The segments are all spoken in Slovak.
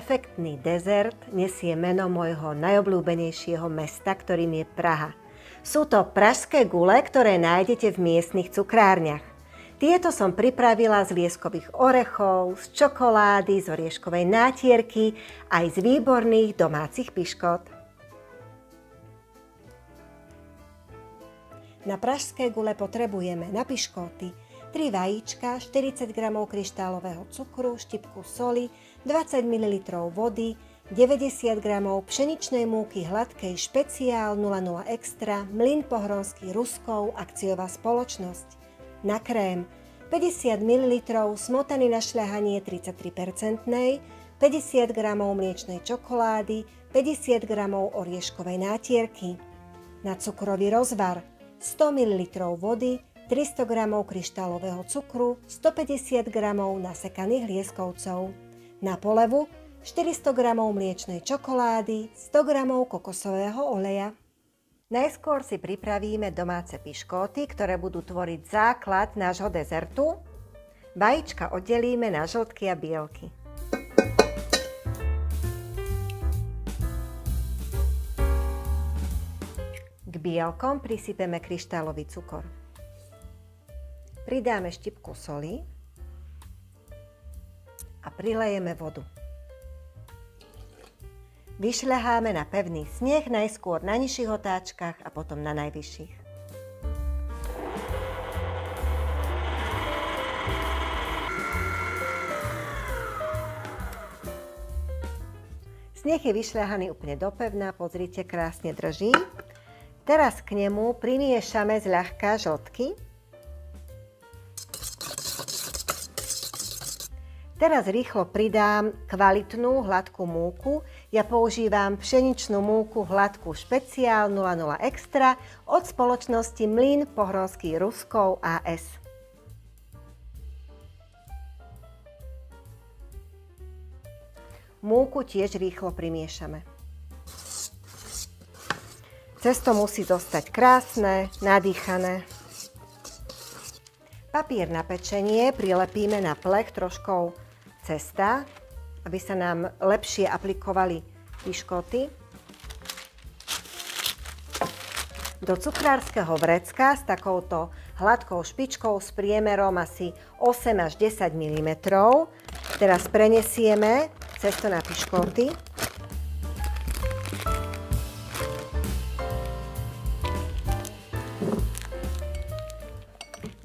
perfektný dezert nesie meno môjho najobľúbenejšieho mesta, ktorým je Praha. Sú to pražské gule, ktoré nájdete v miestnych cukrárniach. Tieto som pripravila z lieskových orechov, z čokolády, z orieškovej nátierky aj z výborných domácich piškot. Na pražské gule potrebujeme na piškoty 3 vajíčka, 40 g kryštálového cukru, štipku soli, 20 ml vody, 90 g pšeničnej múky hladkej špeciál 00 extra, Mlyn Pohronský Ruskov, akciová spoločnosť. Na krém 50 ml smotany na šľahanie 33%, 50 g mliečnej čokolády, 50 g orieškovej nátierky. Na cukrový rozvar 100 ml vody, 300 g kryštálového cukru, 150 g nasekaných lieskovcov. Na polevu 400 g mliečnej čokolády, 100 g kokosového oleja. Najskôr si pripravíme domáce piškóty, ktoré budú tvoriť základ nášho dezertu. Vajíčka oddelíme na žltky a bielky. K bielkom prisypeme kryštálový cukor. Pridáme štipku soli a prilejeme vodu. Vyšľaháme na pevný sneh, najskôr na nižších otáčkach a potom na najvyšších. Sneh je vyšľahaný úplne do pevna, pozrite, krásne drží. Teraz k nemu primiešame zľahka žltky. Teraz rýchlo pridám kvalitnú hladkú múku. Ja používam pšeničnú múku hladkú špeciál 00 extra od spoločnosti Mlyn Pohronský Ruskov AS. Múku tiež rýchlo primiešame. Cesto musí zostať krásne, nadýchané. Papier na pečenie prilepíme na plech troškou cesta, aby sa nám lepšie aplikovali piškoty. Do cukrárskeho vrecka s takouto hladkou špičkou s priemerom asi 8 až 10 mm. Teraz prenesieme cesto na piškoty.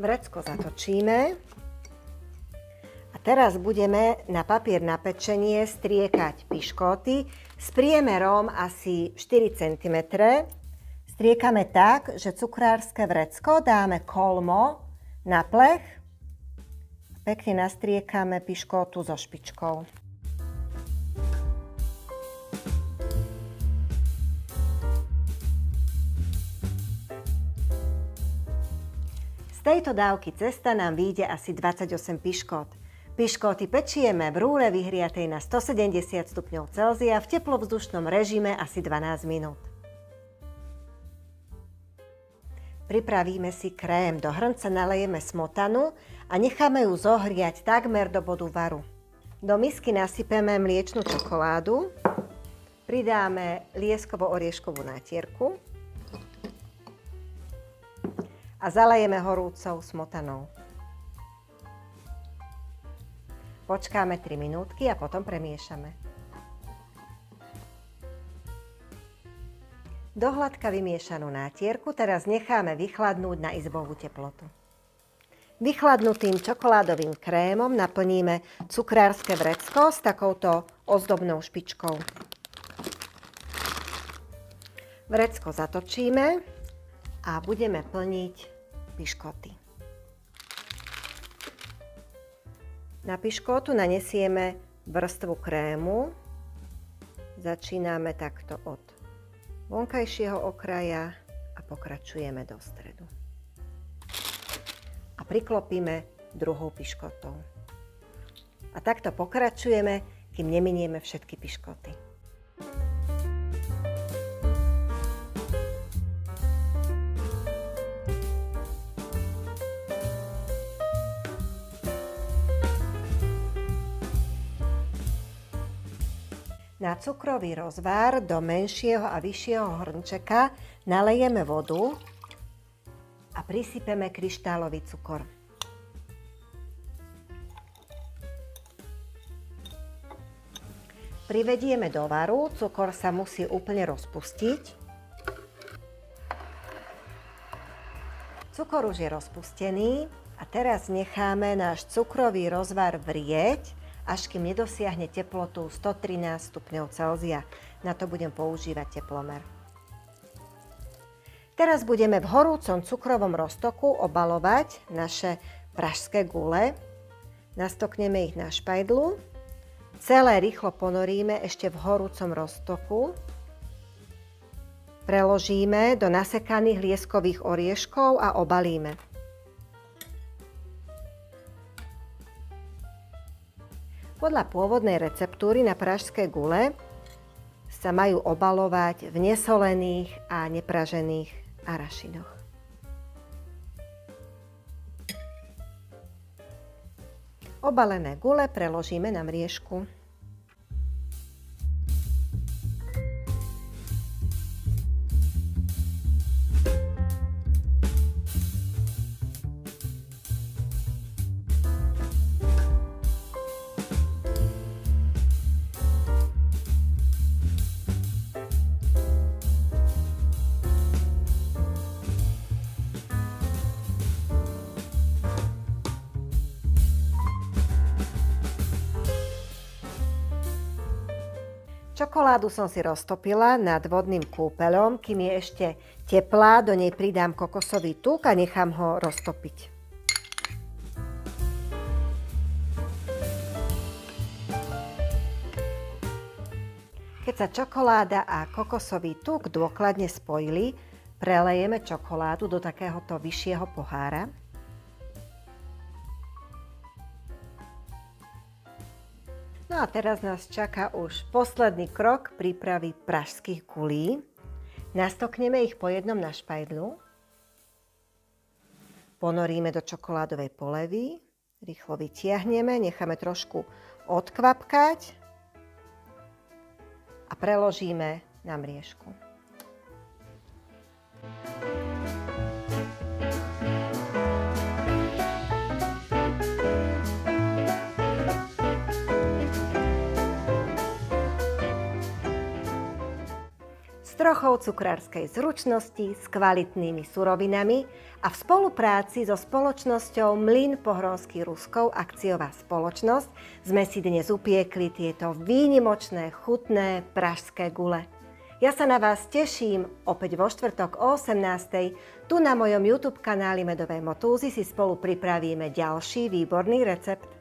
Vrecko zatočíme. A teraz budeme na papier na pečenie striekať piškoty s priemerom asi 4 cm. Striekame tak, že cukrárske vrecko dáme kolmo na plech. Pekne nastriekame piškotu so špičkou. Z tejto dávky cesta nám vyjde asi 28 piškot. Piškoty pečieme v rúre vyhriatej na 170 stupňov Celzia v teplovzdušnom režime asi 12 minút. Pripravíme si krém. Do hrnca nalejeme smotanu a necháme ju zohriať takmer do bodu varu. Do misky nasypeme mliečnú čokoládu, pridáme lieskovo-orieškovú nátierku a zalejeme horúcou smotanou. Počkáme 3 minútky a potom premiešame. Do hladka vymiešanú nátierku teraz necháme vychladnúť na izbovú teplotu. Vychladnutým čokoládovým krémom naplníme cukrárske vrecko s takouto ozdobnou špičkou. Vrecko zatočíme a budeme plniť piškoty. Na piškotu nanesieme vrstvu krému. Začíname takto od vonkajšieho okraja a pokračujeme do stredu. A priklopíme druhou piškotou. A takto pokračujeme, kým neminieme všetky piškoty. Na cukrový rozvar do menšieho a vyššieho hrnčeka nalejeme vodu a prisypeme kryštálový cukor. Privedieme do varu, cukor sa musí úplne rozpustiť. Cukor už je rozpustený a teraz necháme náš cukrový rozvar vrieť, až kým nedosiahne teplotu 113 stupňov Celzia. Na to budem používať teplomer. Teraz budeme v horúcom cukrovom roztoku obalovať naše pražské gule. Nastokneme ich na špajdlu. Celé rýchlo ponoríme ešte v horúcom roztoku. Preložíme do nasekaných lieskových orieškov a obalíme. Podľa pôvodnej receptúry na pražské gule sa majú obalovať v nesolených a nepražených arašinoch. Obalené gule preložíme na mriežku. Čokoládu som si roztopila nad vodným kúpeľom, kým je ešte teplá, do nej pridám kokosový tuk a nechám ho roztopiť. Keď sa čokoláda a kokosový tuk dôkladne spojili, prelejeme čokoládu do takéhoto vyššieho pohára. No a teraz nás čaká už posledný krok prípravy pražských gulí. Nastokneme ich po jednom na špajdlu. Ponoríme do čokoládovej polevy. Rýchlo vytiahneme, necháme trošku odkvapkať a preložíme na mriežku. S trochou cukrárskej zručnosti, s kvalitnými surovinami a v spolupráci so spoločnosťou Mlyn Pohronský Ruskov akciová spoločnosť sme si dnes upiekli tieto výnimočné, chutné pražské gule. Ja sa na vás teším opäť vo štvrtok o 18:00. Tu na mojom YouTube kanáli Medovej motúzy si spolu pripravíme ďalší výborný recept.